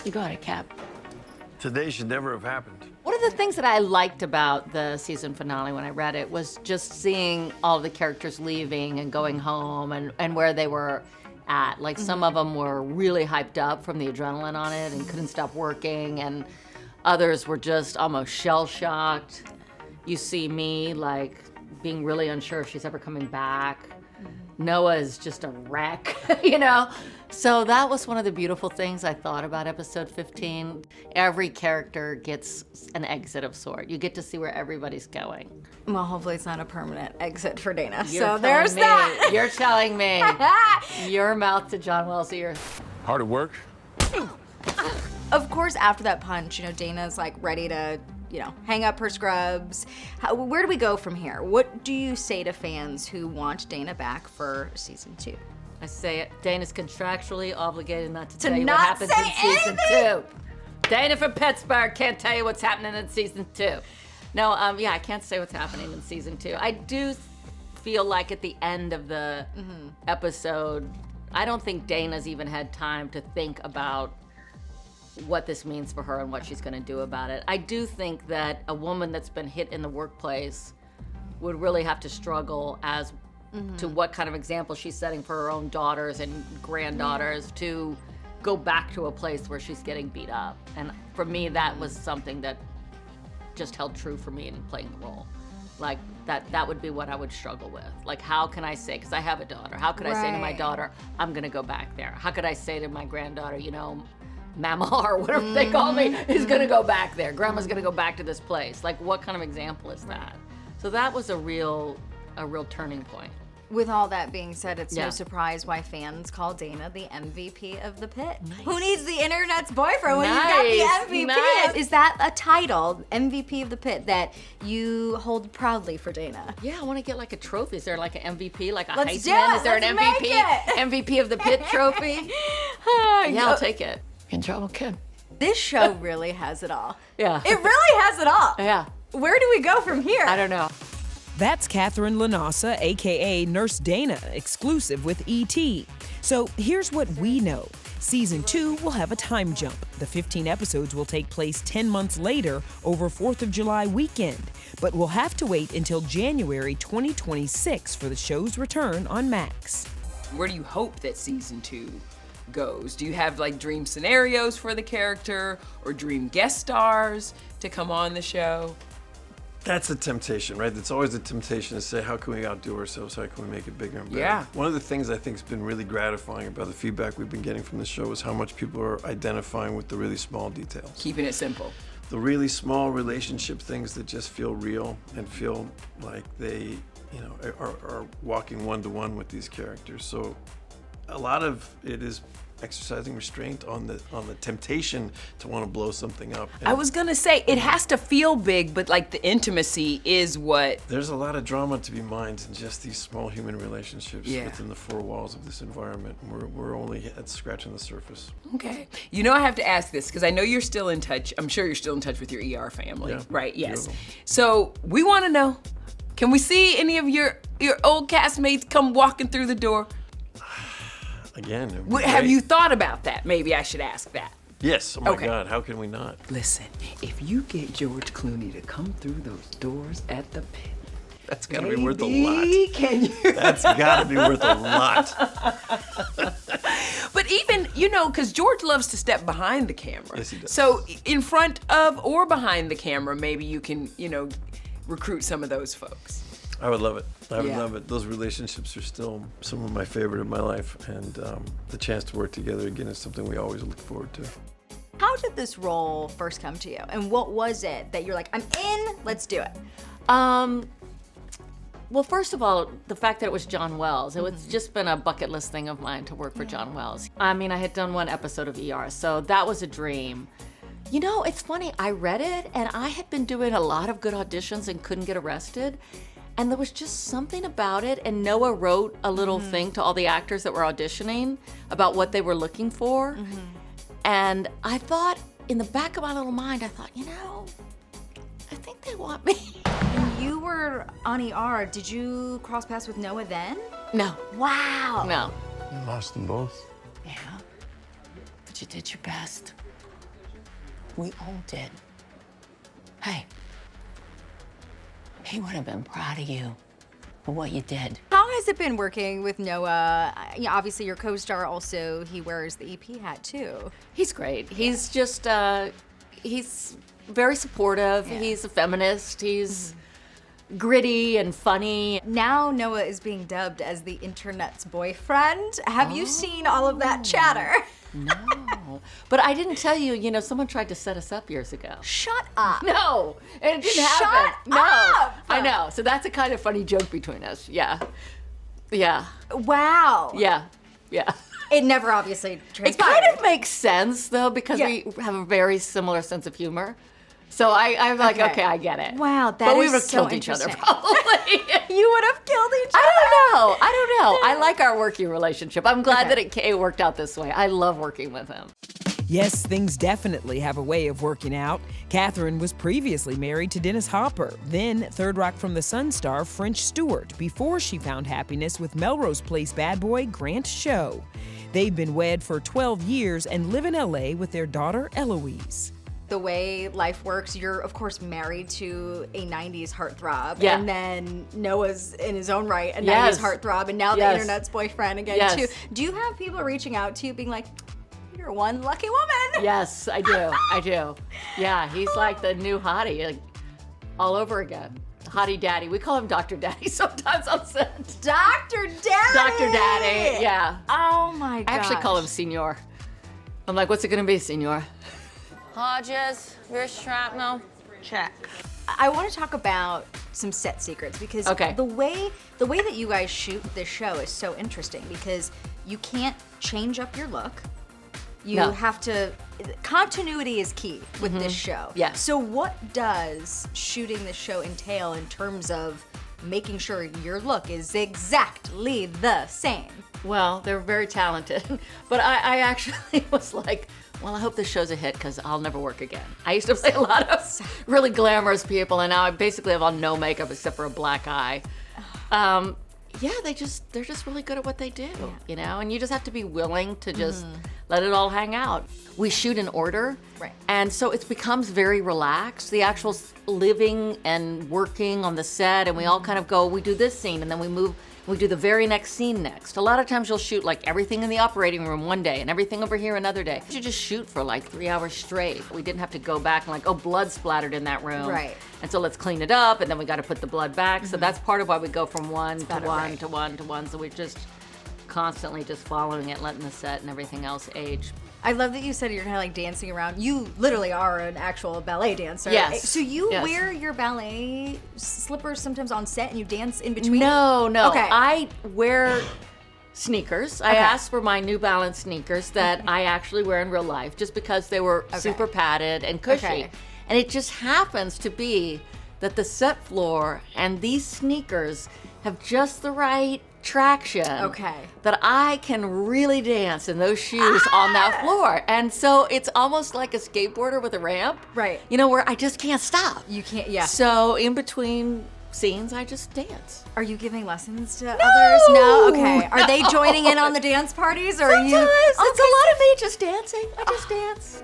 You got it, Cap. Today should never have happened. One of the things that I liked about the season finale when I read it was just seeing all the characters leaving and going home and where they were at. Like some of them were really hyped up from the adrenaline on it and couldn't stop working, and others were just almost shell-shocked. You see me like being really unsure if she's ever coming back. Noah is just a wreck, you know? So that was one of the beautiful things I thought about episode 15. Every character gets an exit of sort. You get to see where everybody's going. Well, hopefully it's not a permanent exit for Dana. You're So there's me, that. You're telling me. Your mouth to John Well's ear. Hard at work? Of course, after that punch, you know, Dana's like ready to, you know, hang up her scrubs. Where do we go from here? What do you say to fans who want Dana back for season 2? I say it. Dana's contractually obligated not to To tell you not what happens say in season anything? 2. Dana from Pittsburgh can't tell you what's happening in season 2. No, yeah, I can't say what's happening in season 2. I do feel like at the end of the episode, I don't think Dana's even had time to think about what this means for her and what she's going to do about it. I do think that a woman that's been hit in the workplace would really have to struggle as to what kind of example she's setting for her own daughters and granddaughters to go back to a place where she's getting beat up. And for me, that was something that just held true for me in playing the role. Like that would be what I would struggle with. Like, how can I say, because I have a daughter, how could I say to my Right. daughter, I'm gonna go back there? How could I say to my granddaughter, you know, Mama or whatever they call me is gonna go back there. Grandma's gonna go back to this place. Like, what kind of example is that? So that was a real turning point. With all that being said, it's Yeah. no surprise why fans call Dana the MVP of the pit. Who needs the internet's boyfriend when you got Nice, the MVP? nice. Is that a title, MVP of the pit, that you hold proudly for Dana? Yeah, I want to get like a trophy. Is there like an MVP, like a Let's do Heisman? it. Is there Let's an make MVP? it. MVP of the pit trophy? Yeah, I'll take it. In trouble, kid. This show really has it all. Yeah. It really has it all. Yeah. Where do we go from here? I don't know. That's Katherine Lanasa, aka Nurse Dana, exclusive with ET. So here's what we know. Season 2 will have a time jump. The 15 episodes will take place 10 months later over 4th of July weekend. But we'll have to wait until January 2026 for the show's return on Max. Where do you hope that season 2 goes? Do you have like dream scenarios for the character or dream guest stars to come on the show? That's a temptation, right? It's always a temptation to say, how can we outdo ourselves? How can we make it bigger and better? Yeah. One of the things I think has been really gratifying about the feedback we've been getting from the show is how much people are identifying with the really small details. Keeping it simple. The really small relationship things that just feel real and feel like they, you know, are walking one-to-one with these characters. So a lot of it is exercising restraint on the temptation to want to blow something up. I was gonna say, it has to feel big, but like the intimacy is what. There's a lot of drama to be mined in just these small human relationships Yeah. within the four walls of this environment. We're only scratching the surface. Okay. You know, I have to ask this because I know you're still in touch. I'm sure you're still in touch with your ER family, Yeah. right? Yes. Beautiful. So we want to know, can we see any of your old castmates come walking through the door? Again, it would be Have great. you thought about that? Maybe I should ask that. Yes, oh my Okay. God, how can we not? Listen, if you get George Clooney to come through those doors at the Pit, That's gotta be worth a lot. can you? That's gotta be worth a lot. But even, you know, because George loves to step behind the camera. Yes, he does. So in front of or behind the camera, maybe you can, you know, recruit some of those folks. I would love it. I would Yeah. love it. Those relationships are still some of my favorite in my life, and the chance to work together again is something we always look forward to. How did this role first come to you? And what was it that you're like, I'm in, let's do it? Well, first of all, the fact that it was John Wells, it was just been a bucket list thing of mine to work for John Wells. I mean, I had done one episode of ER, so that was a dream. You know, it's funny, I read it and I had been doing a lot of good auditions and couldn't get arrested. And there was just something about it, and Noah wrote a little thing to all the actors that were auditioning about what they were looking for. And I thought, in the back of my little mind, I thought, you know, I think they want me. When you were on ER, did you cross paths with Noah then? No, Wow. no. You lost them both. Yeah, but you did your best. We all did. Hey, he would have been proud of you for what you did. How has it been working with Noah? Obviously, your co-star also, he wears the EP hat too. He's great. He's just, he's very supportive. Yeah. He's a feminist. He's gritty and funny. Now Noah is being dubbed as the internet's boyfriend. Have you seen all of that chatter? No. But I didn't tell you, you know, someone tried to set us up years ago. Shut up. No, and it didn't Shut happen. No, up. I know. So that's a kind of funny joke between us. Yeah. Yeah. Wow. Yeah. Yeah. It never obviously It transpired. kind of makes sense though, because Yeah. we have a very similar sense of humor. So I'm like, Okay. okay, I get it. Wow, that but we is would have so killed each other interesting. probably. You would have killed each other. I don't know. I like our working relationship. I'm glad Okay. that it worked out this way. I love working with him. Yes, things definitely have a way of working out. Katherine was previously married to Dennis Hopper, then Third Rock from the Sun star French Stewart, before she found happiness with Melrose Place bad boy Grant Show. They've been wed for 12 years and live in LA with their daughter Eloise. The way life works, you're of course married to a 90s heartthrob. Yeah. And then Noah's in his own right a Yes. 90s heartthrob, and now the Yes. internet's boyfriend again Yes. too. Do you have people reaching out to you being like, you're one lucky woman? Yes, I do. I do. Yeah, he's like the new hottie, like, all over again. Hottie Daddy. We call him Dr. Daddy sometimes on set. Dr. Daddy! Dr. Daddy. Yeah. Oh my god. I actually call him Senor. I'm like, what's it gonna be, Senor? Hodges, wrist shrapnel. Check. I want to talk about some set secrets because Okay. the way that you guys shoot this show is so interesting because you can't change up your look. You No. have to. Continuity is key with this show. Yes. So what does shooting this show entail in terms of making sure your look is exactly the same? Well, they're very talented, but I actually was like, well, I hope this show's a hit because I'll never work again. I used to play a lot of really glamorous people, and now I basically have on no makeup except for a black eye. Yeah, they're just really good at what they do, you know, and you just have to be willing to just let it all hang out. We shoot in order, Right. and so it becomes very relaxed. The actual living and working on the set, and we all kind of go, we do this scene, and then we move. We do the very next scene next. A lot of times you'll shoot like everything in the operating room one day and everything over here another day. You just shoot for like 3 hours straight. We didn't have to go back and like, oh, blood splattered in that room. Right. And so let's clean it up, and then we got to put the blood back. So that's part of why we go from one to better, one right. to one to one. So we're just constantly just following it, letting the set and everything else age. I love that you said you're kind of like dancing around. You literally are an actual ballet dancer. Yes. So you Yes. wear your ballet slippers sometimes on set and you dance in between? No. Okay. I wear sneakers. I Okay. asked for my New Balance sneakers that I actually wear in real life just because they were super padded and cushy. Okay. And it just happens to be that the set floor and these sneakers have just the right traction Okay. that I can really dance in those shoes on that floor. And so it's almost like a skateboarder with a ramp. Right. You know, where I just can't stop. You can't, yeah. So in between scenes, I just dance. Are you giving lessons to others? No? Okay. Are they joining in on the dance parties or are you? Sometimes. It's a lot of me just dancing. I just dance.